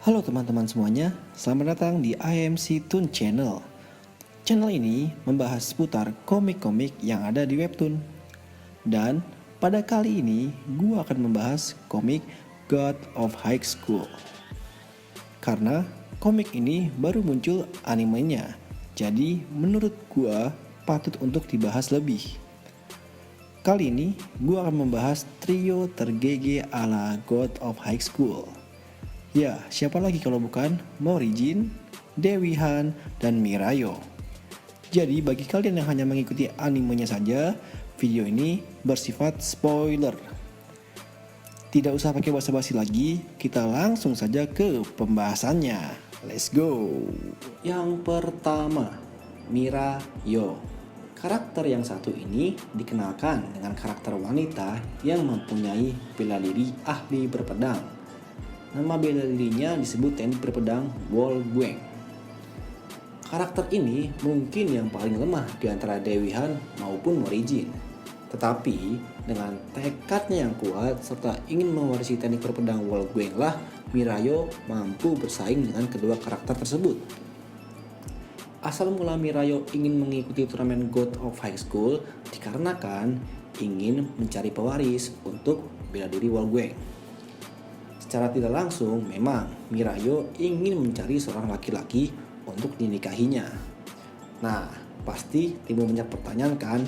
Halo teman-teman semuanya, selamat datang di IMC Toon Channel. Channel ini membahas seputar komik-komik yang ada di webtoon. Dan pada kali ini, gue akan membahas komik God of High School. Karena komik ini baru muncul animenya, jadi menurut gue patut untuk dibahas lebih. Kali ini, gue akan membahas trio tergege ala God of High School. Ya, siapa lagi kalau bukan Morrijin, Dewi Han, dan Mirayo. Jadi bagi kalian yang hanya mengikuti animenya saja, video ini bersifat spoiler. Tidak usah pakai basa-basi lagi, kita langsung saja ke pembahasannya. Let's go. Yang pertama, Mirayo. Karakter yang satu ini dikenalkan dengan karakter wanita yang mempunyai bela diri ahli berpedang. Nama bela dirinya disebut teknik berpedang Wall Guang. Karakter ini mungkin yang paling lemah di antara Dewi Han maupun Morrijin. Tetapi dengan tekadnya yang kuat serta ingin mewarisi teknik berpedang Wall Guang lah Mirayo mampu bersaing dengan kedua karakter tersebut. Asal mula Mirayo ingin mengikuti turnamen God of High School dikarenakan ingin mencari pewaris untuk bela diri Wall Guang. Secara tidak langsung, memang Mirayo ingin mencari seorang laki-laki untuk dinikahinya. Nah, pasti timbul banyak pertanyaan kan?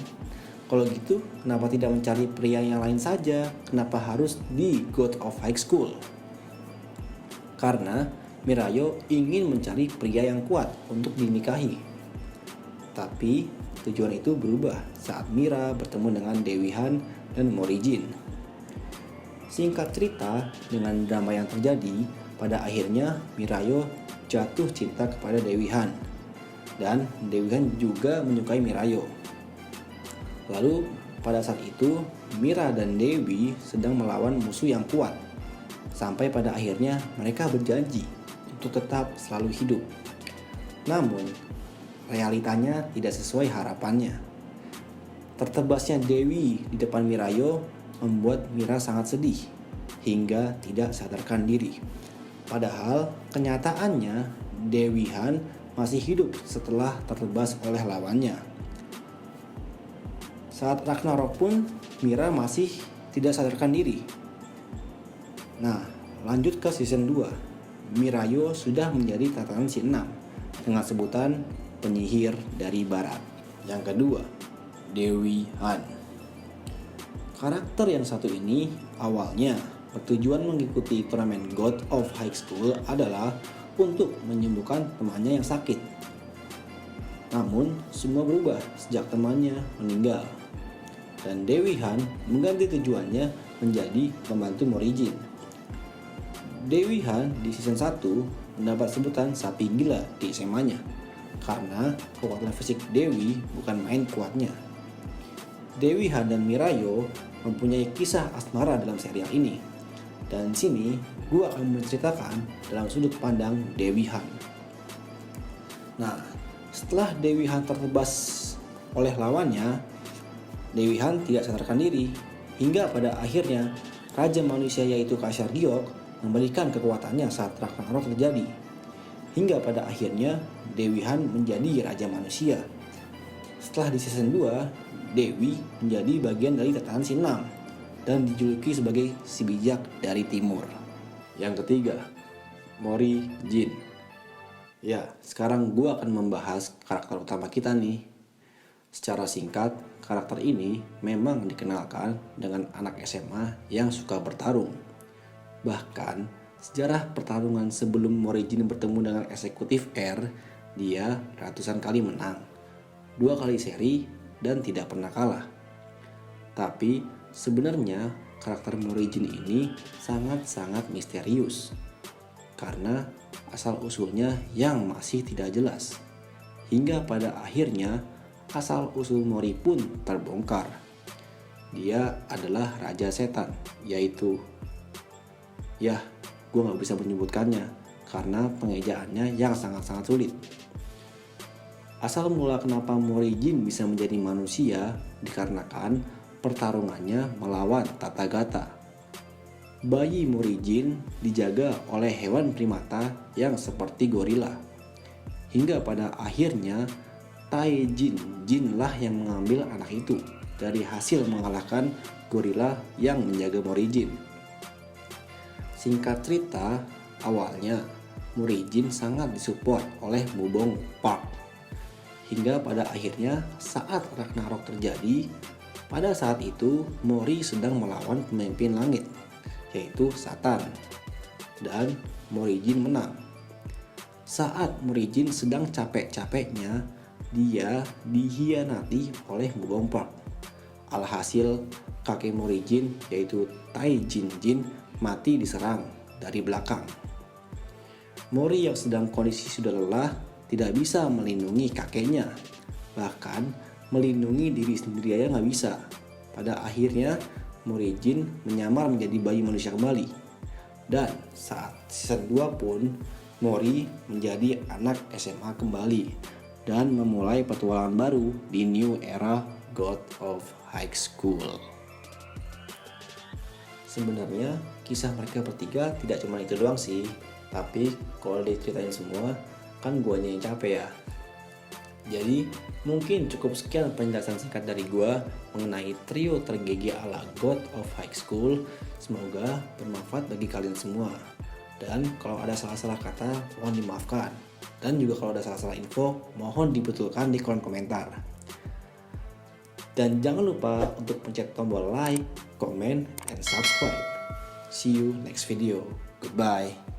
Kalau gitu, kenapa tidak mencari pria yang lain saja? Kenapa harus di God of High School? Karena Mirayo ingin mencari pria yang kuat untuk dinikahi. Tapi tujuan itu berubah saat Mira bertemu dengan Dewi Han dan Morrijin. Singkat cerita, dengan drama yang terjadi, pada akhirnya Mirayo jatuh cinta kepada Dewi Han. Dan Dewi Han juga menyukai Mirayo. Lalu pada saat itu, Mira dan Dewi sedang melawan musuh yang kuat. Sampai pada akhirnya mereka berjanji untuk tetap selalu hidup. Namun, realitanya tidak sesuai harapannya. Tertebasnya Dewi di depan Mirayo membuat Mira sangat sedih hingga tidak sadarkan diri. Padahal kenyataannya Dewi Han masih hidup setelah tertebas oleh lawannya. Saat Ragnarok pun Mira masih tidak sadarkan diri. Nah, lanjut ke season 2. Mirayo sudah menjadi tatanan si 6 dengan sebutan penyihir dari barat. Yang kedua, Dewi Han. Karakter yang satu ini awalnya bertujuan mengikuti turnamen God of High School adalah untuk menyembuhkan temannya yang sakit. Namun semua berubah sejak temannya meninggal. Dan Dewi Han mengganti tujuannya menjadi membantu Morrijin. Dewi Han di season 1 mendapat sebutan sapi gila di SMA-nya karena kekuatan fisik Dewi bukan main kuatnya. Dewi Han dan Mirayo mempunyai kisah asmara dalam serial ini. Dan di sini gue akan menceritakan dalam sudut pandang Dewi Han. Nah, setelah Dewi Han tertebas oleh lawannya, Dewi Han tidak sadarkan diri hingga pada akhirnya Raja Manusia yaitu Kaisar Giok memberikan kekuatannya saat Ragnarok terjadi. Hingga pada akhirnya Dewi Han menjadi Raja Manusia. Setelah di season 2, Dewi menjadi bagian dari tatanan si 6 dan dijuluki sebagai si bijak dari timur. Yang ketiga, Morrijin. Ya, sekarang gue akan membahas karakter utama kita nih. Secara singkat, karakter ini memang dikenalkan dengan anak SMA yang suka bertarung. Bahkan, sejarah pertarungan sebelum Morrijin bertemu dengan eksekutif R, dia ratusan kali menang, 2 kali seri, dan tidak pernah kalah. Tapi sebenarnya karakter Morrijin ini sangat-sangat misterius karena asal-usulnya yang masih tidak jelas. Hingga pada akhirnya asal-usul Mori pun terbongkar. Dia adalah Raja Setan, yaitu gue gak bisa menyebutkannya karena pengejaannya yang sangat-sangat sulit. Asal mula kenapa Morrijin bisa menjadi manusia dikarenakan pertarungannya melawan Tathagata. bayi Morijin dijaga oleh hewan primata yang seperti gorila. Hingga pada akhirnya Jin lah yang mengambil anak itu dari hasil mengalahkan gorila yang menjaga Morijin. Singkat cerita, awalnya Morijin sangat disupport oleh Bubong Park. Hingga pada akhirnya saat Ragnarok terjadi, pada saat itu Mori sedang melawan pemimpin langit, yaitu Satan. Dan Morijin menang. Saat Morijin sedang capek-capeknya, dia dihianati oleh Bubong Park. Alhasil kakek Morijin yaitu Jin mati diserang dari belakang. Mori yang sedang kondisi sudah lelah tidak bisa melindungi kakeknya, bahkan melindungi diri sendiri aja nggak bisa. Pada akhirnya Morijin menyamar menjadi bayi manusia kembali. Dan saat season 2 pun Mori menjadi anak SMA kembali dan memulai petualangan baru di new era God of High School. Sebenarnya kisah mereka bertiga tidak cuma itu doang sih, tapi kalau diceritain semua kan guanya yang capek ya. Jadi mungkin cukup sekian penjelasan singkat dari gua mengenai trio tergege ala God of High School. Semoga bermanfaat bagi kalian semua. Dan kalau ada salah-salah kata mohon dimaafkan. Dan juga kalau ada salah-salah info mohon dibetulkan di kolom komentar. Dan jangan lupa untuk pencet tombol like, comment, and subscribe. See you next video. Goodbye.